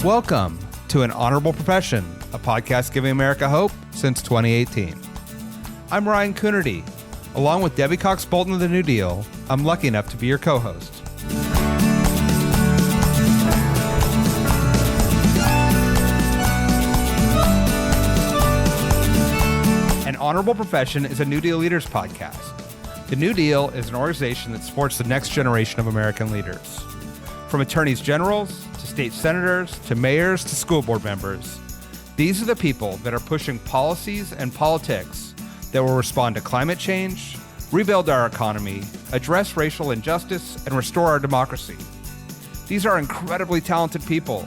Welcome to An Honorable Profession, a podcast giving America hope since 2018. I'm Ryan Coonerty. Along with Debbie Cox Bolton of the New Deal, I'm lucky enough to be your co-host. An Honorable Profession is a New Deal Leaders podcast. The New Deal is an organization that supports the next generation of American leaders. From attorneys generals to state senators to mayors to school board members, these are the people that are pushing policies and politics that will respond to climate change, rebuild our economy, address racial injustice, and restore our democracy. These are incredibly talented people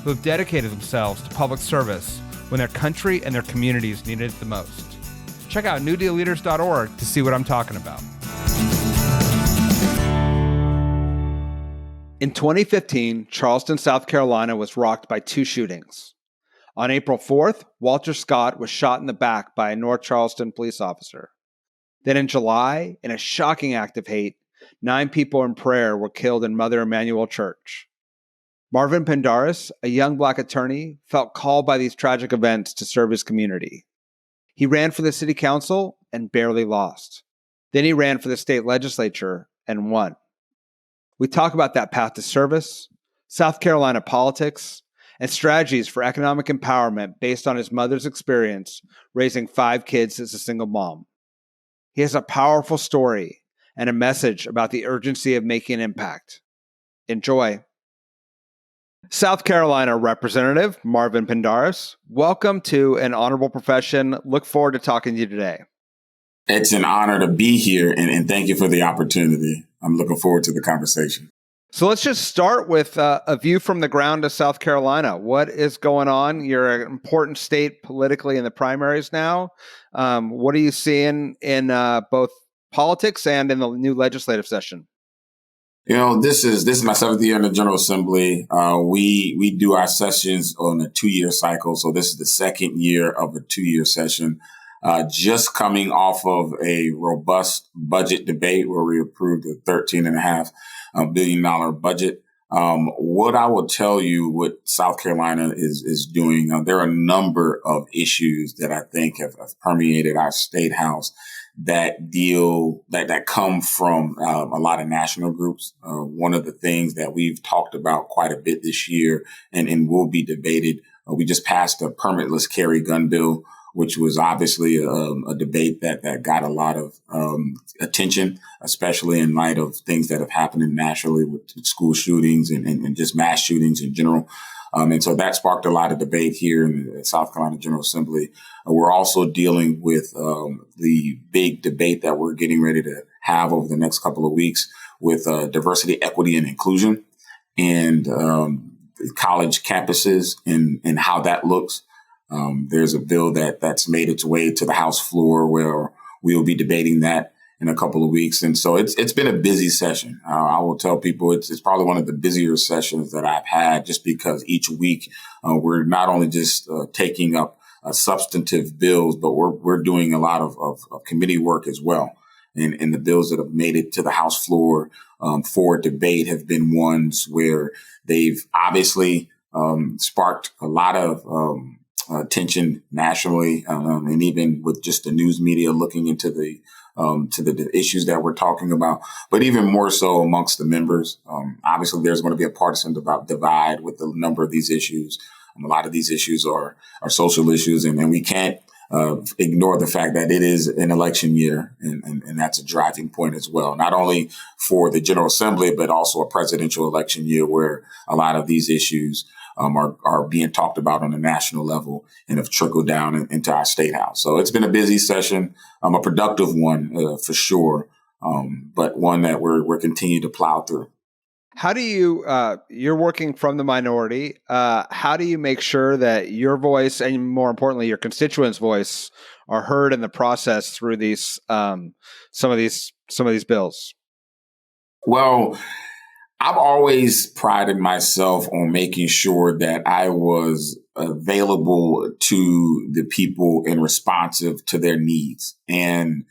who have dedicated themselves to public service when their country and their communities needed it the most. Check out newdealleaders.org to see what I'm talking about. In 2015, Charleston, South Carolina was rocked by two shootings. On April 4th, Walter Scott was shot in the back by a North Charleston police officer. Then in July, in a shocking act of hate, 9 people in prayer were killed in Mother Emanuel Church. Marvin Pendarvis, a young black attorney, felt called by these tragic events to serve his community. He ran for the city council and barely lost. Then he ran for the state legislature and won. We talk about that path to service, South Carolina politics, and strategies for economic empowerment based on his mother's experience raising 5 kids as a single mom. He has a powerful story and a message about the urgency of making an impact. Enjoy. South Carolina Representative Marvin Pendarvis, welcome to An Honorable Profession. Look forward to talking to you today. It's an honor to be here, and thank you for the opportunity. I'm looking forward to the conversation. So let's just start with a view from the ground of South Carolina. What is going on? You're an important state politically in the primaries now. What are you seeing in both politics and in the new legislative session? You know, this is my 7th year in the General Assembly. We do our sessions on a 2-year cycle. So this is the 2nd year of a 2-year session. Just coming off of a robust budget debate where we approved a $13.5 billion budget. What I will tell you what South Carolina is doing, there are a number of issues that I think have permeated our state house that come from a lot of national groups. One of the things that we've talked about quite a bit this year and will be debated, we just passed a permitless carry gun bill, which was obviously a debate that got a lot of attention, especially in light of things that have happened nationally with school shootings and just mass shootings in general. And so that sparked a lot of debate here in the South Carolina General Assembly. We're also dealing with the big debate that we're getting ready to have over the next couple of weeks with diversity, equity, and inclusion and college campuses and how that looks. There's a bill that's made its way to the House floor where we will be debating that in a couple of weeks. And so it's been a busy session. I will tell people it's probably one of the busier sessions that I've had just because each week we're not only just taking up substantive bills, but we're doing a lot of committee work as well. And the bills that have made it to the House floor for debate have been ones where they've obviously sparked a lot of attention nationally, and even with just the news media looking into the issues that we're talking about, but even more so amongst the members. Obviously, there's going to be a partisan divide with a number of these issues. A lot of these issues are social issues, and we can't ignore the fact that it is an election year, and that's a driving point as well, not only for the General Assembly, but also a presidential election year where a lot of these issues are being talked about on a national level and have trickled down into our state house. So it's been a busy session, a productive one for sure, but one that we're continuing to plow through. How do you, you're working from the minority, how do you make sure that your voice and more importantly, your constituents' voice are heard in the process through these, some of these bills? Well, I've always prided myself on making sure that I was available to the people and responsive to their needs. And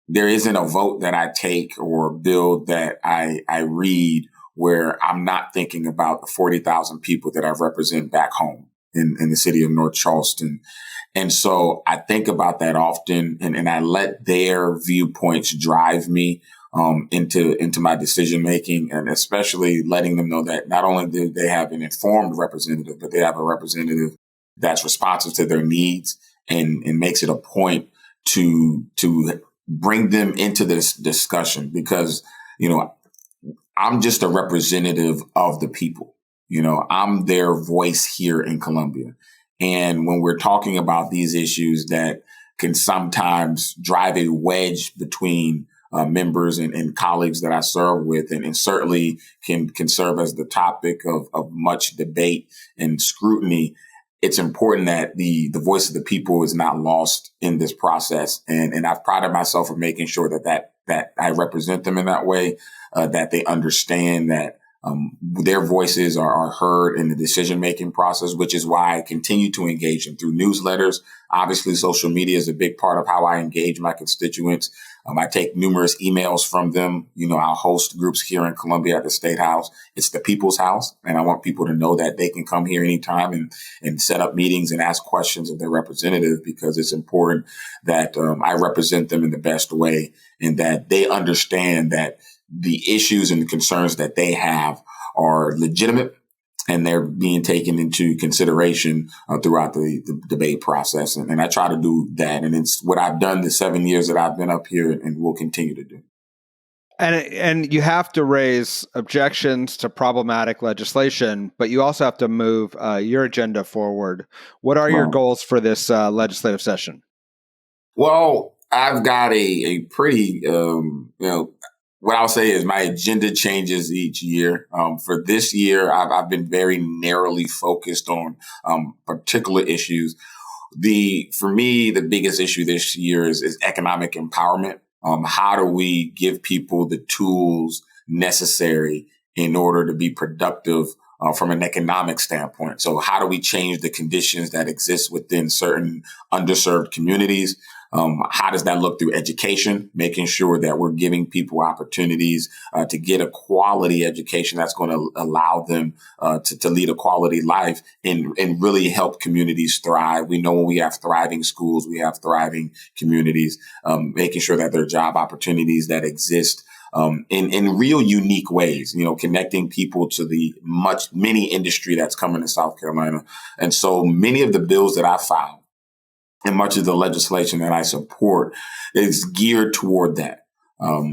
there isn't a vote that I take or a bill that I read where I'm not thinking about the 40,000 people that I represent back home in the city of North Charleston. And so I think about that often, and I let their viewpoints drive me into my decision making, and especially letting them know that not only do they have an informed representative, but they have a representative that's responsive to their needs and makes it a point to bring them into this discussion, because, I'm just a representative of the people. I'm their voice here in Columbia. And when we're talking about these issues that can sometimes drive a wedge between members and colleagues that I serve with, and certainly can serve as the topic of much debate and scrutiny, it's important that the voice of the people is not lost in this process. And I've prided myself on making sure that I represent them in that way, that they understand that their voices are heard in the decision-making process, which is why I continue to engage them through newsletters. Obviously, social media is a big part of how I engage my constituents. I take numerous emails from them. I'll host groups here in Columbia at the State House. It's the people's house, and I want people to know that they can come here anytime and set up meetings and ask questions of their representative, because it's important that I represent them in the best way, and that they understand that the issues and the concerns that they have are legitimate, and they're being taken into consideration throughout the debate process. And I try to do that. And it's what I've done the 7 years that I've been up here, and will continue to do. And you have to raise objections to problematic legislation, but you also have to move your agenda forward. What are your goals for this legislative session? Well, I've got a pretty, what I'll say is my agenda changes each year. For this year, I've been very narrowly focused on particular issues. For me, the biggest issue this year is economic empowerment. How do we give people the tools necessary in order to be productive from an economic standpoint? So how do we change the conditions that exist within certain underserved communities? How does that look through education, making sure that we're giving people opportunities to get a quality education that's going to allow them to lead a quality life and really help communities thrive. We know when we have thriving schools, we have thriving communities, making sure that there are job opportunities that exist in real unique ways, connecting people to the many industry that's coming to South Carolina. And so many of the bills that I filed, and much of the legislation that I support, is geared toward that.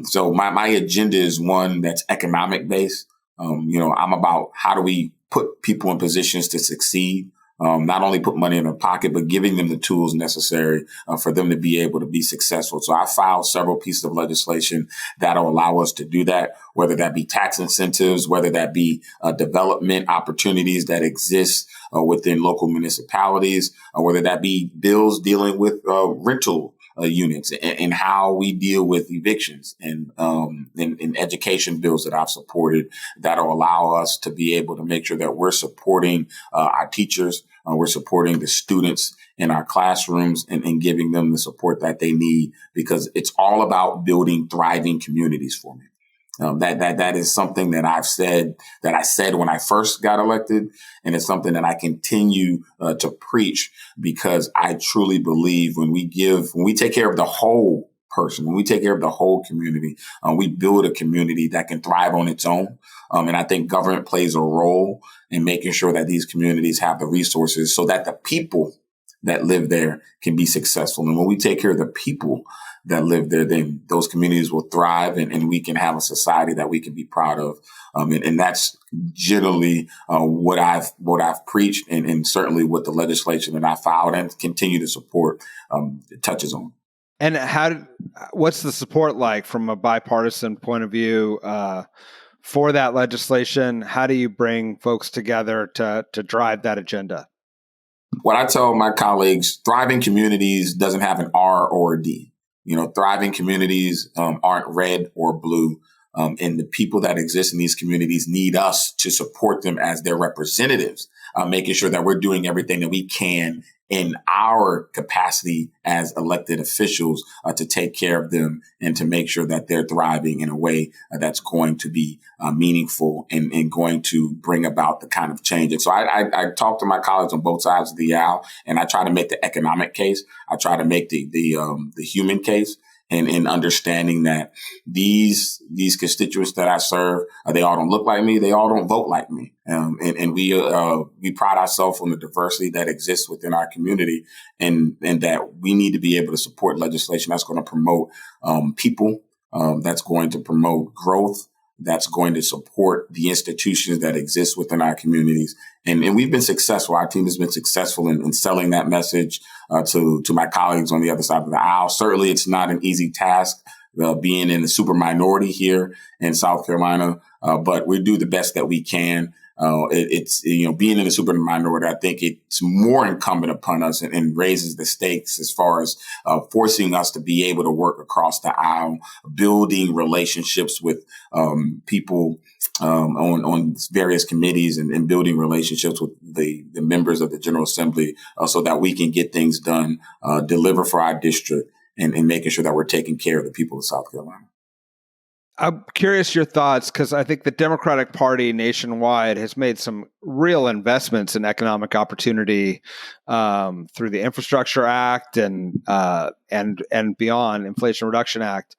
So my agenda is one that's economic based. I'm about how do we put people in positions to succeed, not only put money in their pocket, but giving them the tools necessary for them to be able to be successful. So I filed several pieces of legislation that'll allow us to do that, whether that be tax incentives, whether that be development opportunities that exist within local municipalities, whether that be bills dealing with rental units and how we deal with evictions, and education bills that I've supported that'll allow us to be able to make sure that we're supporting our teachers, we're supporting the students in our classrooms, and giving them the support that they need, because it's all about building thriving communities for me. That is something that I said when I first got elected, and it's something that I continue to preach, because I truly believe when we take care of the whole person, when we take care of the whole community, we build a community that can thrive on its own. And I think government plays a role in making sure that these communities have the resources so that the people that live there can be successful. And when we take care of the people that live there, then those communities will thrive, and we can have a society that we can be proud of. And that's generally what I've preached, and certainly what the legislation that I filed and continue to support touches on. And what's the support like from a bipartisan point of view for that legislation? How do you bring folks together to drive that agenda? What I tell my colleagues, thriving communities doesn't have an R or a D. Thriving communities aren't red or blue. And the people that exist in these communities need us to support them as their representatives, making sure that we're doing everything that we can in our capacity as elected officials to take care of them and to make sure that they're thriving in a way that's going to be meaningful and going to bring about the kind of change. And so I talk to my colleagues on both sides of the aisle, and I try to make the economic case. I try to make the human case. And in understanding that these constituents that I serve, they all don't look like me. They all don't vote like me. And we pride ourselves on the diversity that exists within our community, and that we need to be able to support legislation that's going to promote people, that's going to promote growth, that's going to support the institutions that exist within our communities. And we've been successful. Our team has been successful in selling that message to my colleagues on the other side of the aisle. Certainly, it's not an easy task being in the superminority here in South Carolina, but we do the best that we can. It's being in the superminority, I think it's more incumbent upon us and raises the stakes as far as forcing us to be able to work across the aisle, building relationships with people on various committees and building relationships with the members of the General Assembly so that we can get things done, deliver for our district, and making sure that we're taking care of the people of South Carolina. I'm curious your thoughts, because I think the Democratic Party nationwide has made some real investments in economic opportunity through the Infrastructure Act and beyond, Inflation Reduction Act.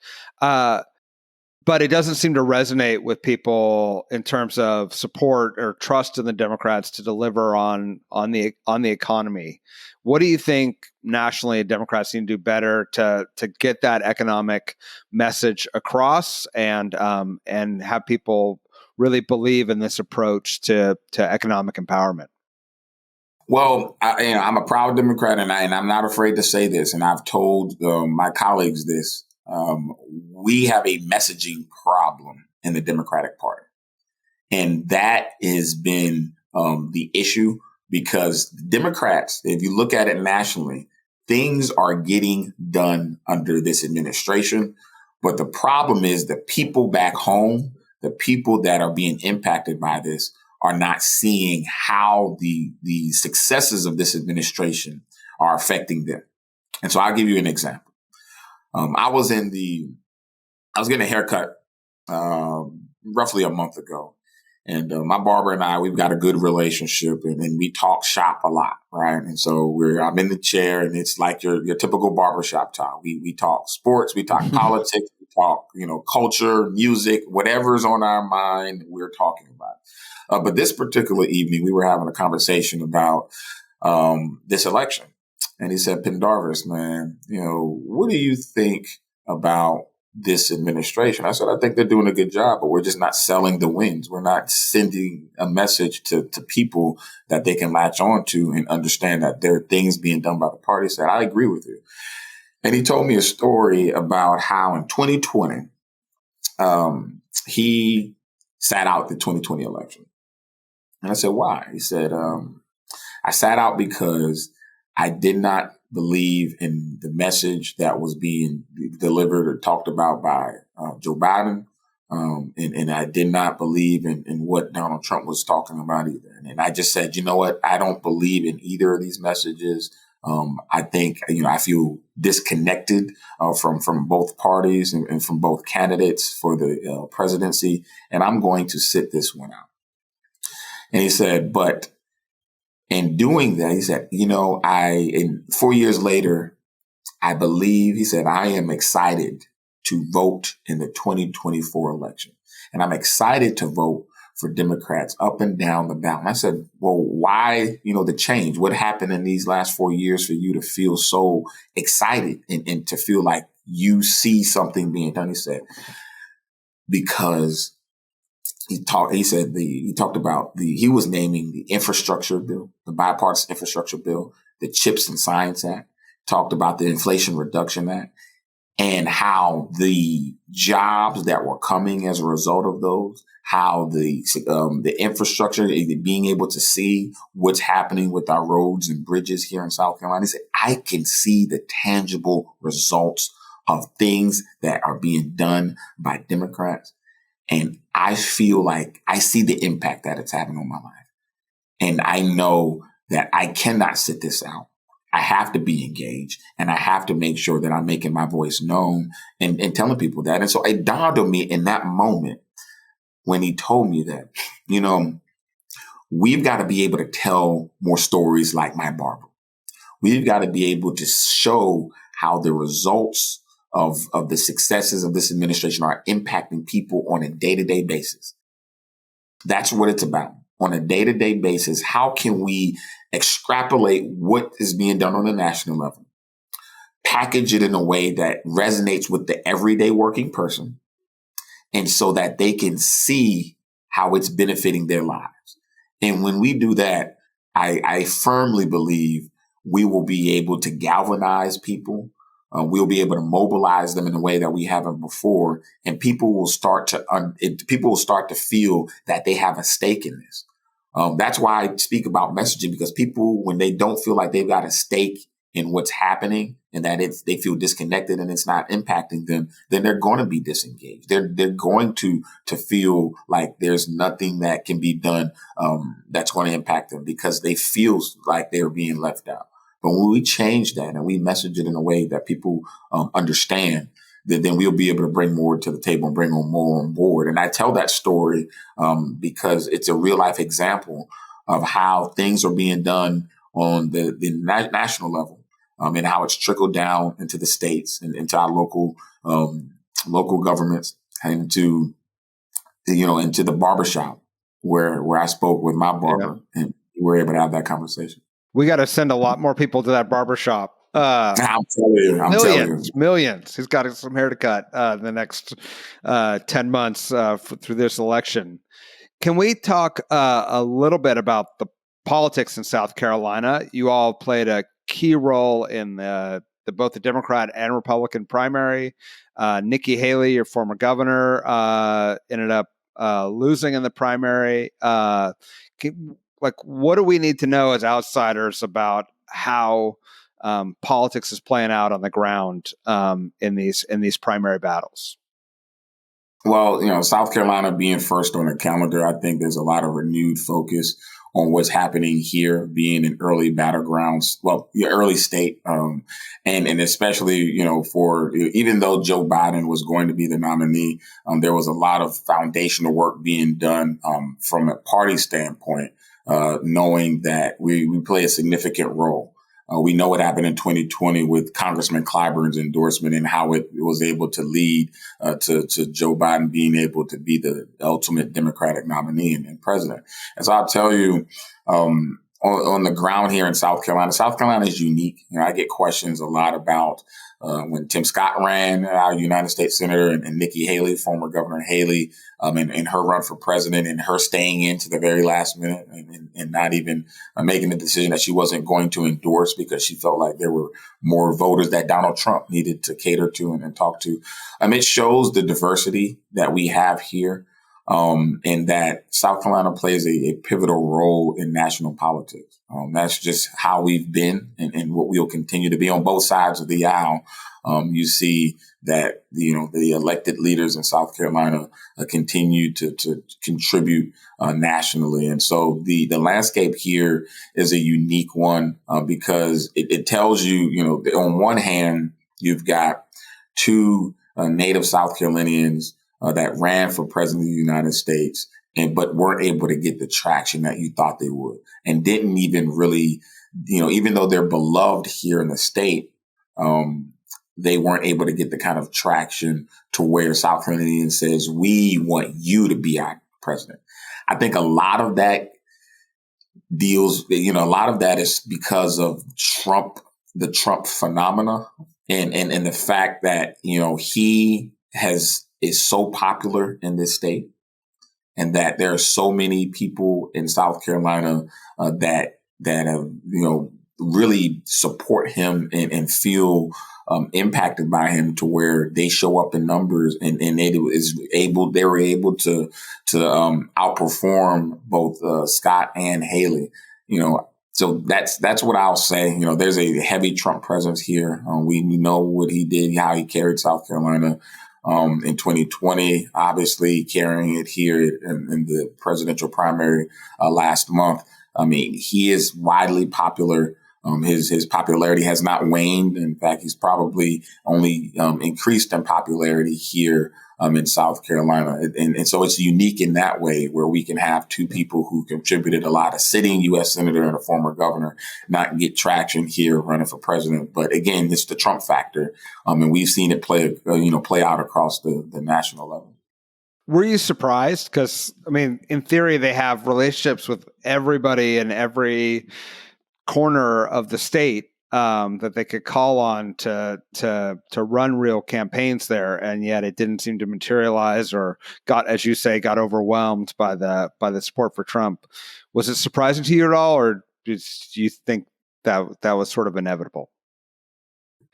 But it doesn't seem to resonate with people in terms of support or trust in the Democrats to deliver on the economy. What do you think nationally Democrats need to do better to get that economic message across and have people really believe in this approach to economic empowerment? Well, I'm a proud Democrat, and I'm not afraid to say this, and I've told my colleagues this. We have a messaging problem in the Democratic Party. And that has been the issue, because Democrats, if you look at it nationally, things are getting done under this administration. But the problem is the people back home, the people that are being impacted by this, are not seeing how the successes of this administration are affecting them. And so I'll give you an example. I was getting a haircut roughly a month ago, and my barber and I, we've got a good relationship, and we talk shop a lot, right? And so I'm in the chair, and it's like your typical barbershop talk. We talk sports, we talk politics, we talk culture, music, whatever's on our mind, we're talking about. But this particular evening, we were having a conversation about this election. And he said, Pendarvis, man, what do you think about this administration? I said, I think they're doing a good job, but we're just not selling the wins. We're not sending a message to people that they can latch on to and understand that there are things being done by the party. He said, I agree with you. And he told me a story about how in 2020, he sat out the 2020 election. And I said, why? He said, I sat out because I did not believe in the message that was being delivered or talked about by Joe Biden. And I did not believe in what Donald Trump was talking about either. And I just said, you know what? I don't believe in either of these messages. I think, I feel disconnected from both parties and from both candidates for the presidency. And I'm going to sit this one out. And he said, but in doing that, he said, and 4 years later, I believe, he said, I am excited to vote in the 2024 election. And I'm excited to vote for Democrats up and down the ballot. And I said, well, why, the change? What happened in these last 4 years for you to feel so excited and to feel like you see something being done? He said, because he talked about he was naming the infrastructure bill, the bipartisan infrastructure bill, the CHIPS and Science Act, talked about the Inflation Reduction Act, and how the jobs that were coming as a result of those, how the infrastructure, being able to see what's happening with our roads and bridges here in South Carolina. He said, I can see the tangible results of things that are being done by Democrats. And I feel like I see the impact that it's having on my life. And I know that I cannot sit this out. I have to be engaged, and I have to make sure that I'm making my voice known and telling people that. And so it dawned on me in that moment when he told me that, we've got to be able to tell more stories like my barber. We've got to be able to show how the results of the successes of this administration are impacting people on a day-to-day basis. That's what it's about. On a day-to-day basis, how can we extrapolate what is being done on a national level, package it in a way that resonates with the everyday working person, and so that they can see how it's benefiting their lives. And when we do that, I firmly believe we will be able to galvanize people. We'll be able to mobilize them in a way that we haven't before, and people will start to feel that they have a stake in this. That's why I speak about messaging, because people, when they don't feel like they've got a stake in what's happening and that they feel disconnected and it's not impacting them, then they're going to be disengaged. They're going to feel like there's nothing that can be done that's going to impact them, because they feel like they're being left out. But when we change that and we message it in a way that people understand, then we'll be able to bring more to the table and bring more on board. And I tell that story because it's a real life example of how things are being done on the national level and how it's trickled down into the states and into our local governments and into the barbershop where I spoke with my barber and we were able to have that conversation. We got to send a lot more people to that barbershop. I'm telling you. Millions. He's got some hair to cut in the next 10 months through this election. Can we talk a little bit about the politics in South Carolina? You all played a key role in both the Democrat and Republican primary. Nikki Haley, your former governor, ended up losing in the primary. What do we need to know as outsiders about how politics is playing out on the ground in these primary battles? Well, South Carolina being first on the calendar, I think there's a lot of renewed focus on what's happening here, being in early battlegrounds, early state, and especially, for even though Joe Biden was going to be the nominee, there was a lot of foundational work being done from a party standpoint, knowing that we play a significant role. We know what happened in 2020 with Congressman Clyburn's endorsement and how it was able to lead to Joe Biden being able to be the ultimate Democratic nominee and president. And so I'll tell you, on the ground here in South Carolina is unique. I get questions a lot about when Tim Scott ran, our United States Senator, and Nikki Haley, former Governor Haley, and her run for president and her staying in to the very last minute and not even making the decision that she wasn't going to endorse because she felt like there were more voters that Donald Trump needed to cater to and talk to. It shows the diversity that we have here. And that South Carolina plays a pivotal role in national politics. That's just how we've been and what we'll continue to be on both sides of the aisle. You see that, the elected leaders in South Carolina continue to contribute nationally. And so the landscape here is a unique one because it tells you, on one hand, you've got two native South Carolinians that ran for president of the United States, but weren't able to get the traction that you thought they would, and didn't even really, even though they're beloved here in the state, they weren't able to get the kind of traction to where South Carolinian says, we want you to be our president. I think a lot of that is because of Trump, the Trump phenomena, and the fact that, he is so popular in this state, and that there are so many people in South Carolina that have, really support him and feel impacted by him to where they show up in numbers and they were able to outperform both Scott and Haley. So that's what I'll say. There's a heavy Trump presence here. We know what he did, how he carried South Carolina. in 2020, obviously carrying it here in the presidential primary last month. I mean, he is widely popular. His popularity has not waned. In fact, he's probably only increased in popularity here in South Carolina. And so it's unique in that way, where we can have two people who contributed a lot, a sitting U.S. senator and a former governor, not get traction here running for president. But again, it's the Trump factor. And we've seen it play out across the national level. Were you surprised? Because, I mean, in theory, they have relationships with everybody in every corner of the state that they could call on to run real campaigns there, and yet it didn't seem to materialize, or got, as you say, got overwhelmed by the support for Trump. Was it surprising to you at all, or do you think that was sort of inevitable?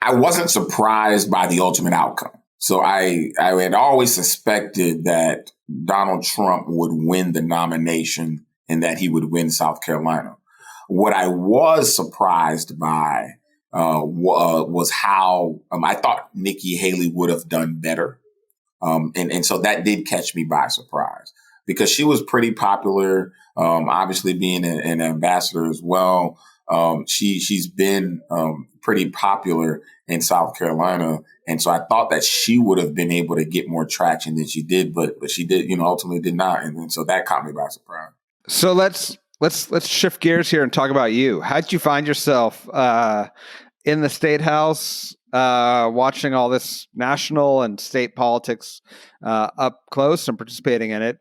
I wasn't surprised by the ultimate outcome. So I had always suspected that Donald Trump would win the nomination and that he would win South Carolina. What I was surprised by was how I thought Nikki Haley would have done better. And so that did catch me by surprise, because she was pretty popular, obviously being an ambassador as well. She's been pretty popular in South Carolina. And so I thought that she would have been able to get more traction than she did, but she did, ultimately did not. And so that caught me by surprise. So let's shift gears here and talk about you. How did you find yourself in the State House, watching all this national and state politics up close and participating in it?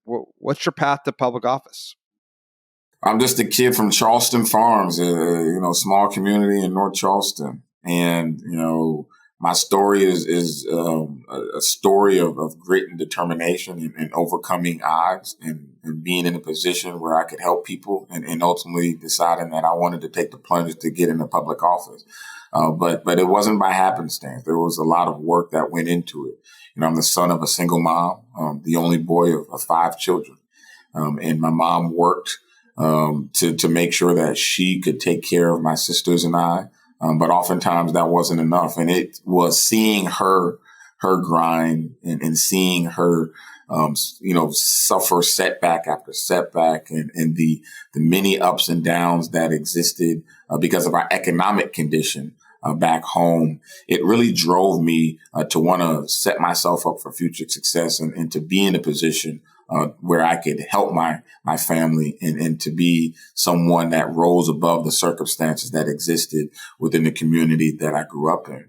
What's your path to public office? I'm just a kid from Charleston Farms, a small community in North Charleston. And, my story is a story of grit and determination and overcoming odds and being in a position where I could help people and ultimately deciding that I wanted to take the plunge to get into public office. But it wasn't by happenstance. There was a lot of work that went into it. I'm the son of a single mom, the only boy of 5 children. And my mom worked to make sure that she could take care of my sisters and I. But oftentimes that wasn't enough. And it was seeing her grind and seeing her, suffer setback after setback and the many ups and downs that existed because of our economic condition back home. It really drove me to want to set myself up for future success and to be in a position where I could help my family and to be someone that rose above the circumstances that existed within the community that I grew up in.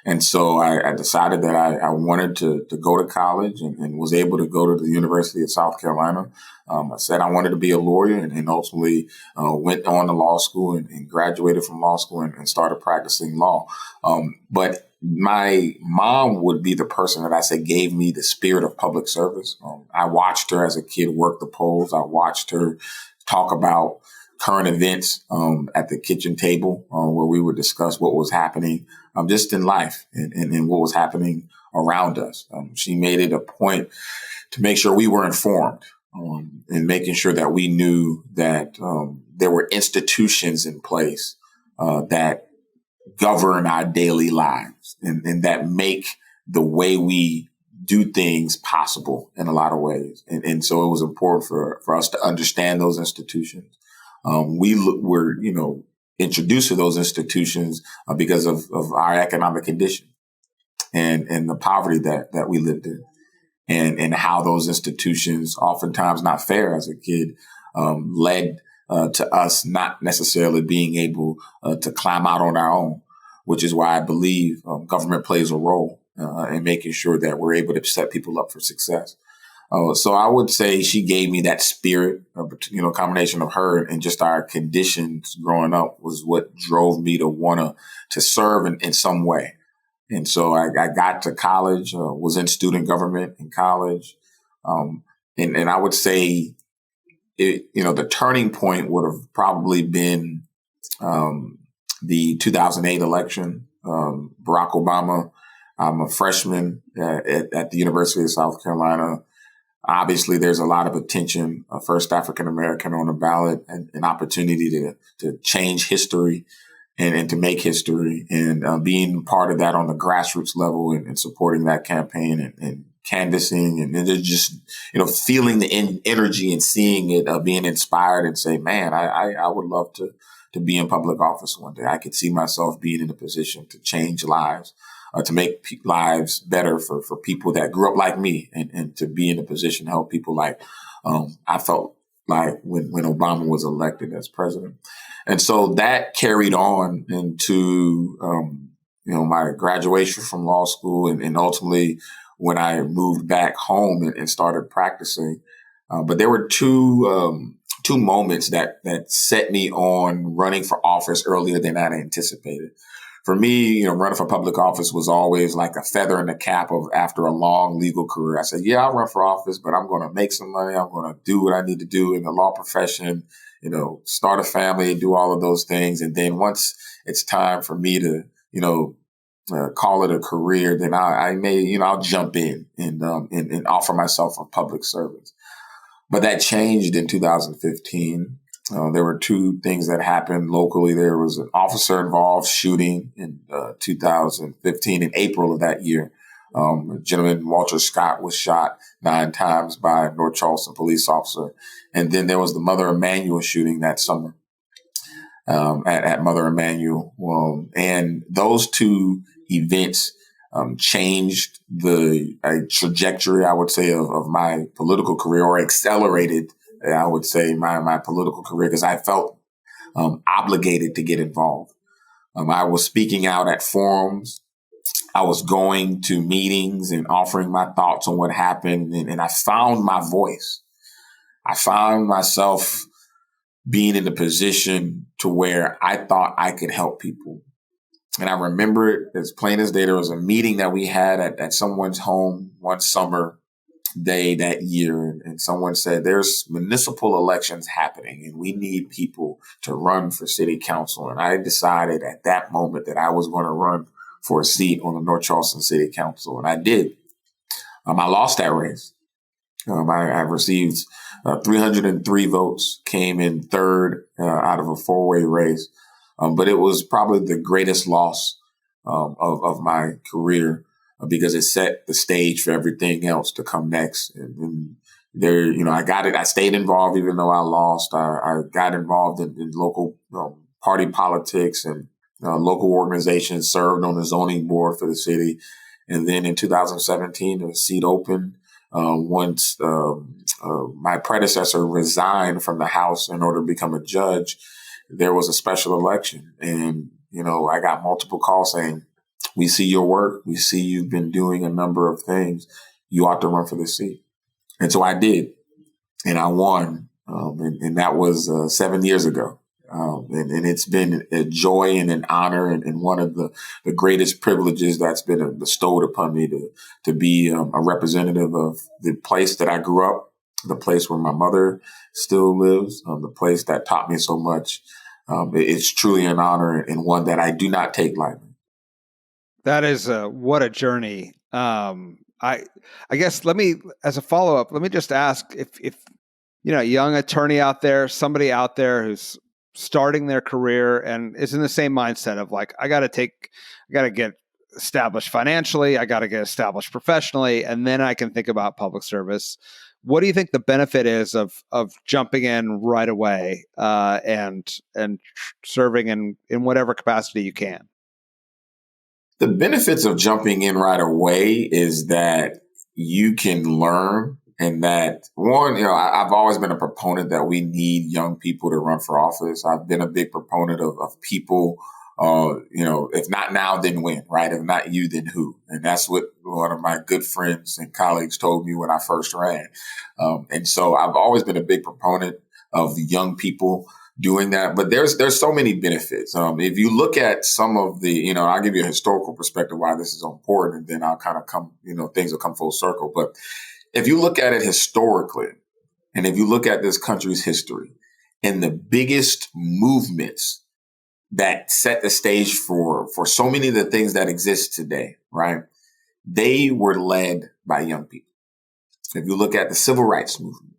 And so I decided that I wanted to go to college and was able to go to the University of South Carolina. I said I wanted to be a lawyer and ultimately went on to law school and graduated from law school and started practicing law. But my mom would be the person that I say gave me the spirit of public service. I watched her as a kid work the polls. I watched her talk about current events at the kitchen table where we would discuss what was happening just in life and what was happening around us. She made it a point to make sure we were informed and making sure that we knew that there were institutions in place that govern our daily lives and that make the way we do things possible in a lot of ways. And so it was important for us to understand those institutions. We were, introduced to those institutions because of our economic condition and the poverty that we lived in and how those institutions, oftentimes not fair as a kid, led to us not necessarily being able to climb out on our own, which is why I believe government plays a role in making sure that we're able to set people up for success. So I would say she gave me that spirit, combination of her and just our conditions growing up was what drove me to want to serve in some way. And so I got to college, was in student government in college. And I would say, the turning point would have probably been the 2008 election. Barack Obama, I'm a freshman at the University of South Carolina. Obviously, there's a lot of attention, first African-American on the ballot, and an opportunity to change history and to make history, and being part of that on the grassroots level, and supporting that campaign, and canvassing, and just, feeling the energy and seeing it, being inspired, and say, man, I would love to be in public office one day. I could see myself being in a position to change lives, to make lives better for people that grew up like me, and to be in a position to help people like I felt like when Obama was elected as president. And so that carried on into, my graduation from law school, and ultimately when I moved back home and started practicing. But there were two moments that set me on running for office earlier than I anticipated. For me, running for public office was always like a feather in the cap of after a long legal career. I said, yeah, I'll run for office, but I'm going to make some money. I'm going to do what I need to do in the law profession, start a family, do all of those things. And then once it's time for me to, call it a career, then I may, I'll jump in and offer myself a public service. But that changed in 2015. There were two things that happened locally. There was an officer-involved shooting in 2015, in April of that year. A gentleman, Walter Scott, was shot 9 times by a North Charleston police officer. And then there was the Mother Emanuel shooting that summer at Mother Emanuel. And those two events changed the trajectory, I would say, of my political career, or accelerated, I would say, my political career, because I felt obligated to get involved. I was speaking out at forums. I was going to meetings and offering my thoughts on what happened. And I found my voice. I found myself being in the position to where I thought I could help people. And I remember it as plain as day. There was a meeting that we had at someone's home one summer day that year, and someone said, there's municipal elections happening and we need people to run for city council. And I decided at that moment that I was going to run for a seat on the North Charleston City Council. And I did. I lost that race. I received 303 votes, came in third out of a 4-way race. But it was probably the greatest loss of my career, because it set the stage for everything else to come next. And there, I got it. I stayed involved even though I lost. I got involved in local party politics and local organizations, served on the zoning board for the city. And then in 2017, the seat opened once my predecessor resigned from the House in order to become a judge. There was a special election, and, I got multiple calls saying, we see your work. We see you've been doing a number of things. You ought to run for the seat. And so I did, and I won. And that was 7 years ago. And it's been a joy and an honor, and one of the greatest privileges that's been bestowed upon me to be a representative of the place that I grew up, the place where my mother still lives, the place that taught me so much. It's truly an honor, and one that I do not take lightly. That is what a journey. I guess as a follow-up, let me just ask if a young attorney out there, somebody out there who's starting their career and is in the same mindset of like, I got to get established financially, I got to get established professionally, and then I can think about public service. What do you think the benefit is of jumping in right away and serving in whatever capacity you can? The benefits of jumping in right away is that you can learn, and that one, I've always been a proponent that we need young people to run for office. I've been a big proponent of people, if not now, then when, right? If not you, then who? And that's what one of my good friends and colleagues told me when I first ran. And so I've always been a big proponent of young people doing that. But there's so many benefits. If you look at some of the, I'll give you a historical perspective why this is important, and then I'll kind of come, things will come full circle. But if you look at it historically, and if you look at this country's history, and the biggest movements that set the stage for so many of the things that exist today, right? They were led by young people. If you look at the civil rights movement,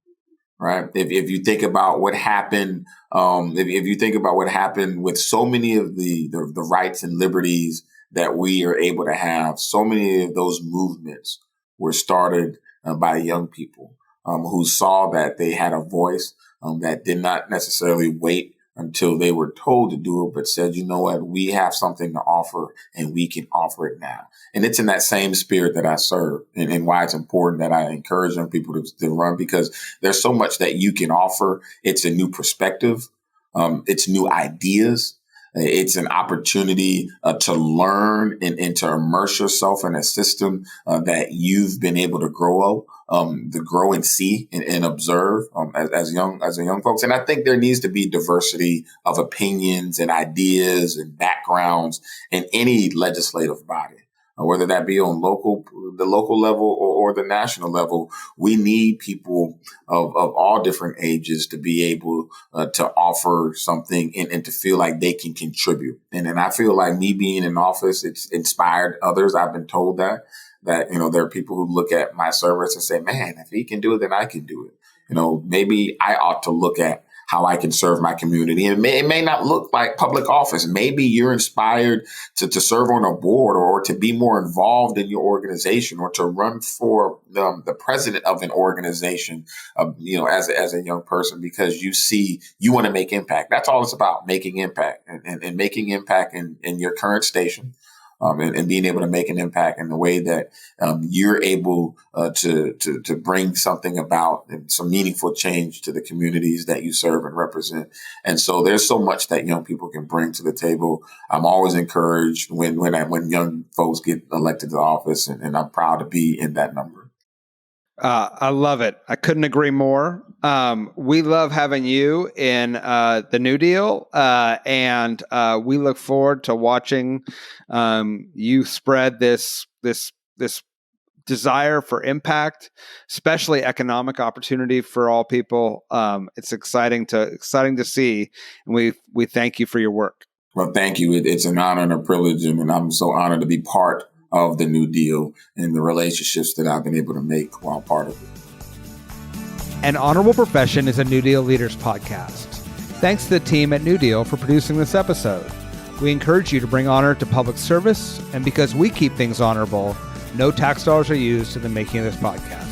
right? If you think about what happened, if you think about what happened with so many of the rights and liberties that we are able to have, so many of those movements were started by young people who saw that they had a voice, that did not necessarily wait until they were told to do it, but said, you know what, we have something to offer and we can offer it now. And it's in that same spirit that I serve, and why it's important that I encourage young people to run, because there's so much that you can offer. It's a new perspective. It's new ideas. It's an opportunity to learn and to immerse yourself in a system that you've been able to grow and see and observe as young folks. And I think there needs to be diversity of opinions and ideas and backgrounds in any legislative body. Whether that be on the local level or the national level, we need people of all different ages to be able to offer something and to feel like they can contribute. And I feel like me being in office, it's inspired others. I've been told that, there are people who look at my service and say, man, if he can do it, then I can do it. Maybe I ought to look at how I can serve my community. And it may not look like public office. Maybe you're inspired to serve on a board or to be more involved in your organization or to run for the president of an organization, as a young person, because you want to make impact. That's all it's about, making impact and making impact in your current station. And being able to make an impact in the way that you're able to bring something about and some meaningful change to the communities that you serve and represent. And so there's so much that young people can bring to the table. I'm always encouraged when young folks get elected to office, and I'm proud to be in that number. I love it. I couldn't agree more. We love having you in the New Deal, and we look forward to watching you spread this desire for impact, especially economic opportunity for all people. It's exciting to see, and we thank you for your work. Well, thank you. It's an honor and a privilege, and I'm so honored to be part of the New Deal and the relationships that I've been able to make while part of it. An Honorable Profession is a New Deal Leaders podcast. Thanks to the team at New Deal for producing this episode. We encourage you to bring honor to public service, and because we keep things honorable, no tax dollars are used in the making of this podcast.